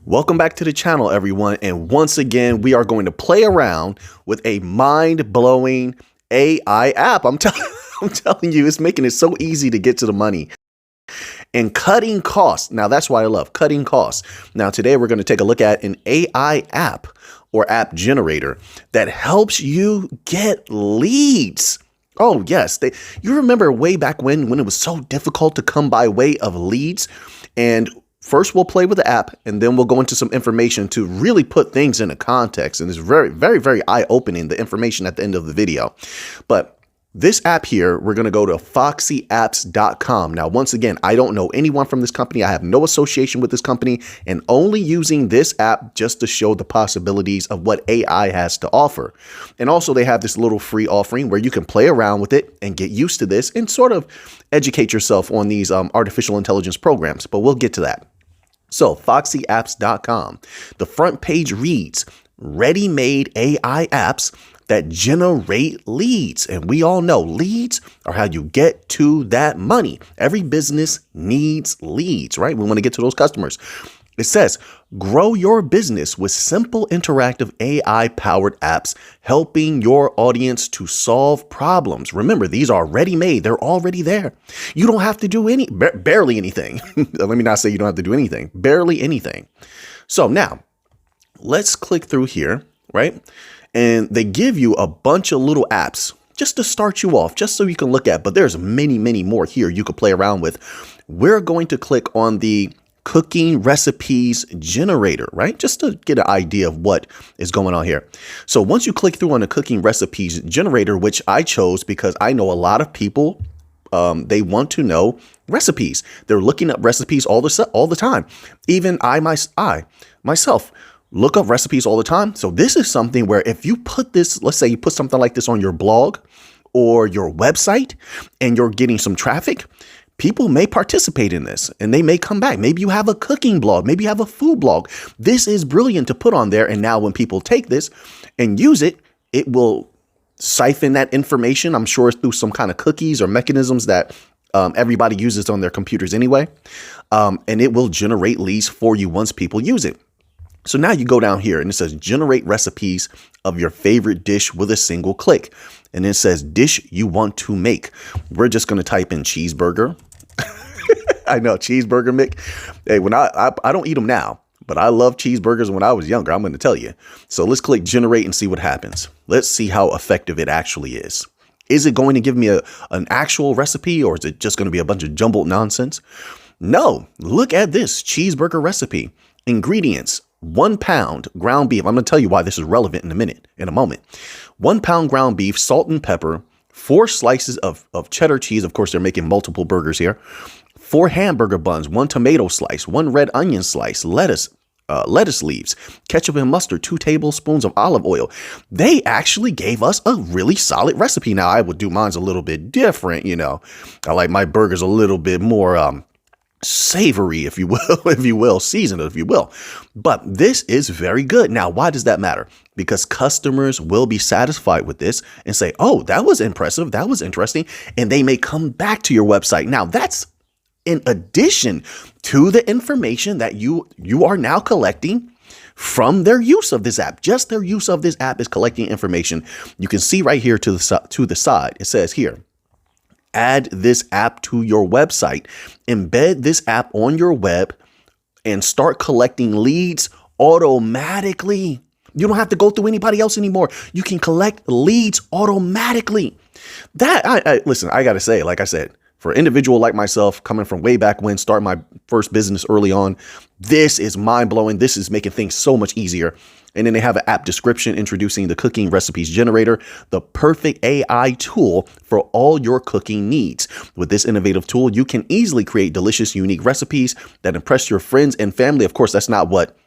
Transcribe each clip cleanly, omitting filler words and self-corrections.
Welcome back to the channel, everyone. And once again, we are going to play around with a mind-blowing AI app. I'm telling you, it's making it so easy to get to the money and cutting costs. Now, that's why I love cutting costs. Now, today we're going to take a look at an AI app or app generator that helps you get leads. Oh, yes. You remember way back when it was so difficult to come by way of leads? And first, we'll play with the app, and then we'll go into some information to really put things into context. And it's very, very, very eye-opening, the information at the end of the video. But this app here, we're going to go to foxyapps.com. Now, once again, I don't know anyone from this company. I have no association with this company, and only using this app just to show the possibilities of what AI has to offer. And also, they have this little free offering where you can play around with it and get used to this and sort of educate yourself on these artificial intelligence programs. But we'll get to that. So foxyapps.com, the front page reads, ready-made AI apps that generate leads. And we all know leads are how you get to that money. Every business needs leads, right? We want to get to those customers. It says, grow your business with simple interactive AI-powered apps, helping your audience to solve problems. Remember, these are ready-made. They're already there. You don't have to do barely anything. Let me not say you don't have to do anything. Barely anything. So now, let's click through here, right? And they give you a bunch of little apps just to start you off, just so you can look at. But there's many, many more here you could play around with. We're going to click on the cooking recipes generator, right? Just to get an idea of what is going on here. So once you click through on the cooking recipes generator, which I chose because I know a lot of people, they want to know recipes. They're looking up recipes all the time. Even I myself look up recipes all the time. So this is something where if you put this, let's say you put something like this on your blog or your website and you're getting some traffic, people may participate in this and they may come back. Maybe you have a cooking blog, maybe you have a food blog. This is brilliant to put on there. And now when people take this and use it, it will siphon that information. I'm sure it's through some kind of cookies or mechanisms that everybody uses on their computers anyway. And it will generate leads for you once people use it. So now you go down here and it says generate recipes of your favorite dish with a single click. And it says dish you want to make. We're just going to type in cheeseburger. I know, cheeseburger, Mick. Hey, when I don't eat them now, but I love cheeseburgers when I was younger. I'm going to tell you. So let's click generate and see what happens. Let's see how effective it actually is. Is it going to give me an actual recipe, or is it just going to be a bunch of jumbled nonsense? No, look at this cheeseburger recipe. Ingredients: 1 pound ground beef. I'm going to tell you why this is relevant in a moment. 1 pound ground beef, salt and pepper, 4 slices of cheddar cheese. Of course, they're making multiple burgers here. 4 hamburger buns, 1 tomato slice, 1 red onion slice, lettuce leaves, ketchup and mustard, 2 tablespoons of olive oil. They actually gave us a really solid recipe. Now, I would do mine's a little bit different. You know, I like my burgers a little bit more savory, if you will, seasoned, if you will. But this is very good. Now, why does that matter? Because customers will be satisfied with this and say, oh, that was impressive. That was interesting. And they may come back to your website. Now, that's in addition to the information that you are now collecting from their use of this app. Just their use of this app is collecting information. You can see right here to the side. It says here, add this app to your website, embed this app on your web, and start collecting leads automatically. You don't have to go through anybody else anymore. You can collect leads automatically. Listen, I got to say, like I said, for an individual like myself, coming from way back when, starting my first business early on, this is mind blowing. This is making things so much easier. And then they have an app description introducing the cooking recipes generator, the perfect AI tool for all your cooking needs. With this innovative tool, you can easily create delicious, unique recipes that impress your friends and family. Of course, that's not what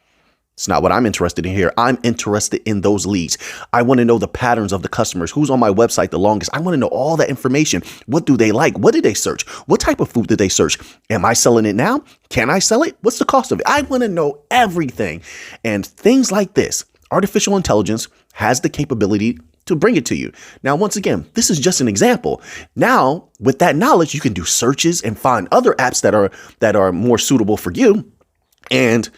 I'm interested in here. I'm interested in those leads. I want to know the patterns of the customers, who's on my website the longest. I want to know all that information. What do they like? What did they search? What type of food did they search? Am I selling it now? Can I sell it? What's the cost of it? I want to know everything. And things like this, artificial intelligence has the capability to bring it to you. Now, once again, this is just an example. Now, with that knowledge, you can do searches and find other apps that are more suitable for you. And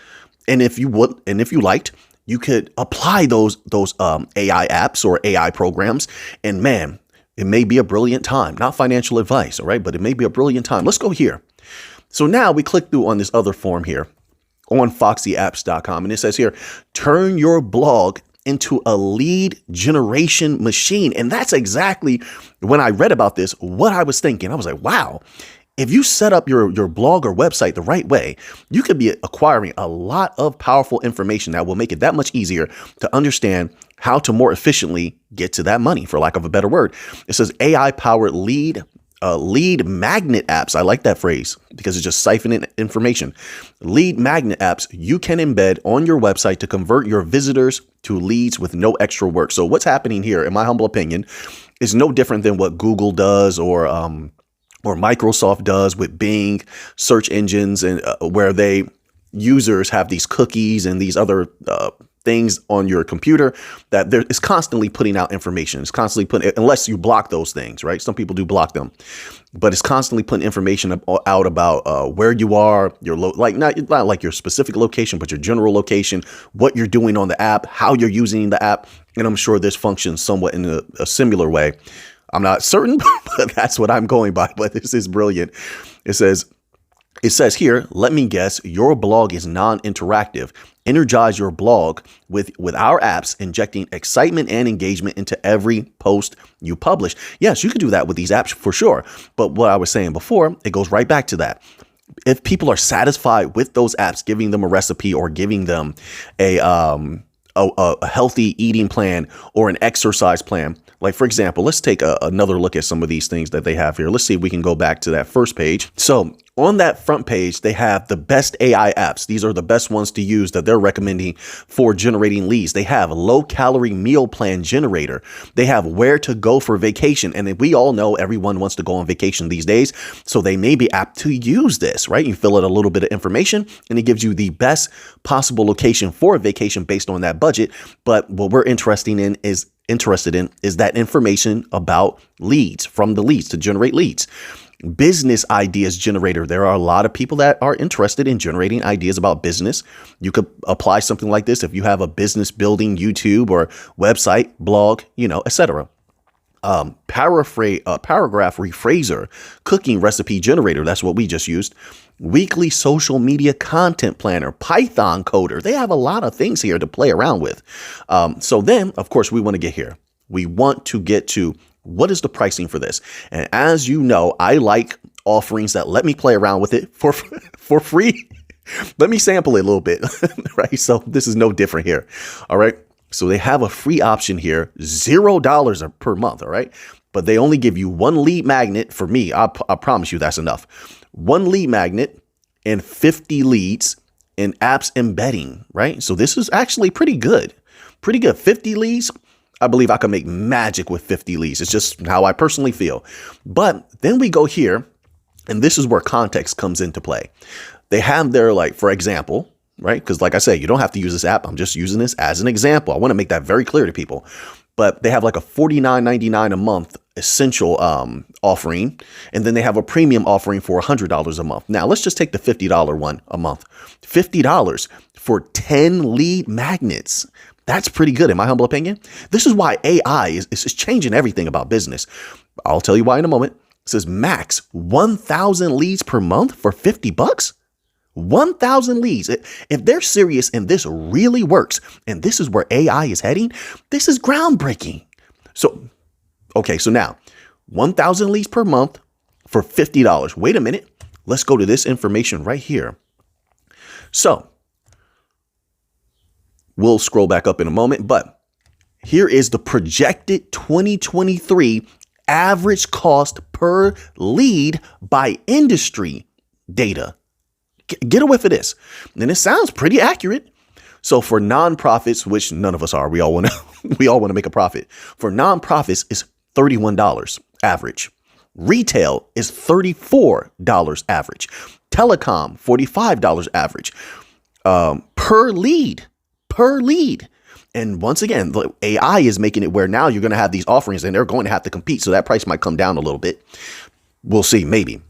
And if you would, and if you liked, you could apply those AI apps or AI programs. And man, it may be a brilliant time. Not financial advice, all right, but it may be a brilliant time. Let's go here. So now we click through on this other form here on foxyapps.com, and it says here, turn your blog into a lead generation machine. And that's exactly when I read about this, what I was thinking. I was like, wow, if you set up your blog or website the right way, you could be acquiring a lot of powerful information that will make it that much easier to understand how to more efficiently get to that money, for lack of a better word. It says AI powered lead magnet apps. I like that phrase because it's just siphoning information. Lead magnet apps you can embed on your website to convert your visitors to leads with no extra work. So what's happening here, in my humble opinion, is no different than what Google does or Microsoft does with Bing search engines, and where users have these cookies and these other things on your computer that it's constantly putting out information. It's constantly putting, unless you block those things, right? Some people do block them, but it's constantly putting information out about where you are, not like your specific location, but your general location, what you're doing on the app, how you're using the app. And I'm sure this functions somewhat in a similar way. I'm not certain, but that's what I'm going by. But this is brilliant. It says here, let me guess, your blog is non-interactive. Energize your blog with our apps, injecting excitement and engagement into every post you publish. Yes, you could do that with these apps for sure. But what I was saying before, it goes right back to that. If people are satisfied with those apps, giving them a recipe or giving them a healthy eating plan or an exercise plan. Like, for example, let's take another look at some of these things that they have here. Let's see if we can go back to that first page. So on that front page, they have the best AI apps. These are the best ones to use that they're recommending for generating leads. They have low calorie meal plan generator. They have where to go for vacation. And we all know everyone wants to go on vacation these days. So they may be apt to use this, right? You fill out a little bit of information and it gives you the best possible location for a vacation based on that budget. But what we're interested in is that information about leads, from the leads to generate leads. Business ideas generator. There are a lot of people that are interested in generating ideas about business. You could apply something like this if you have a business building YouTube or website, blog, etc. Paragraph rephraser, cooking recipe generator. That's what we just used. Weekly social media content planner, Python coder. They have a lot of things here to play around with. So then, of course, we want to get here. We want to get to what is the pricing for this? And as you know, I like offerings that let me play around with it for free. Let me sample it a little bit, right? So this is no different here. All right. So they have a free option here, $0 per month. All right. But they only give you one lead magnet. For me, I promise you that's enough. One lead magnet and 50 leads and apps embedding, right? So this is actually pretty good. 50 leads. I believe I can make magic with 50 leads. It's just how I personally feel. But then we go here, and this is where context comes into play. They have their, like, for example, right? Because like I say, you don't have to use this app. I'm just using this as an example. I want to make that very clear to people. But they have like a $49.99 a month essential offering. And then they have a premium offering for $100 a month. Now, let's just take the $50 one a month. $50 for 10 lead magnets. That's pretty good, in my humble opinion. This is why AI is changing everything about business. I'll tell you why in a moment. It says max 1,000 leads per month for $50. 1,000 leads. If they're serious and this really works, and this is where AI is heading, this is groundbreaking. So, okay, so now 1,000 leads per month for $50. Wait a minute. Let's go to this information right here. So, we'll scroll back up in a moment, but here is the projected 2023 average cost per lead by industry data. Get a whiff of this. And it sounds pretty accurate. So for nonprofits, which none of us are, we all want to make a profit. For nonprofits, it's $31 average. Retail is $34 average. Telecom, $45 average. Per lead. And once again, the AI is making it where now you're going to have these offerings and they're going to have to compete. So that price might come down a little bit. We'll see, maybe.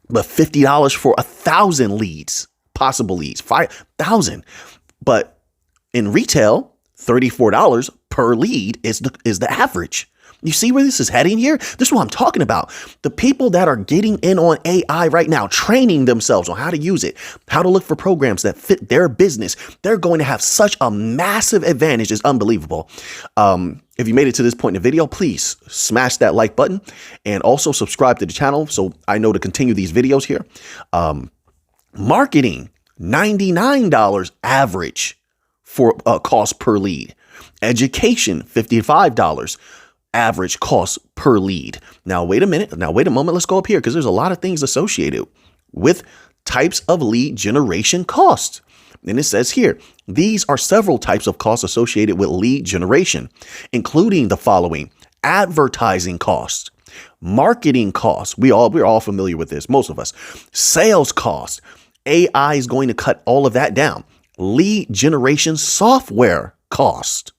But $50 for 1,000 leads, possible leads, 5,000. But in retail, $34 per lead is the average. You see where this is heading here? This is what I'm talking about. The people that are getting in on AI right now, training themselves on how to use it, how to look for programs that fit their business, they're going to have such a massive advantage. It's unbelievable. If you made it to this point in the video, please smash that like button and also subscribe to the channel so I know to continue these videos here. Marketing, $99 average for cost per lead. Education, $55 average cost per lead. Now, wait a minute. Now, wait a moment. Let's go up here because there's a lot of things associated with types of lead generation costs. And it says here, these are several types of costs associated with lead generation, including the following: advertising costs, marketing costs. We're all familiar with this, most of us. Sales costs. AI is going to cut all of that down. Lead generation software cost,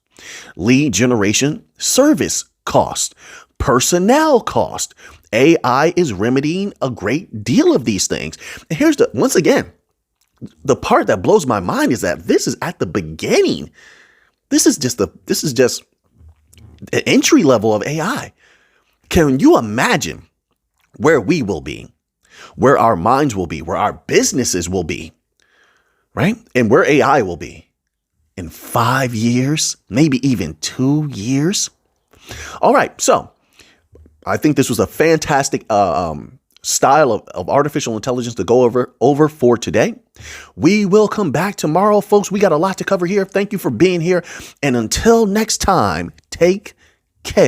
lead generation service cost, personnel cost. AI is remedying a great deal of these things. And here's once again, the part that blows my mind is that this is at the beginning. This is just the entry level of AI. Can you imagine where we will be, where our minds will be, where our businesses will be, right? And where AI will be in 5 years, maybe even 2 years. All right. So I think this was a fantastic style of artificial intelligence to go over for today. We will come back tomorrow, folks. We got a lot to cover here. Thank you for being here. And until next time, take care.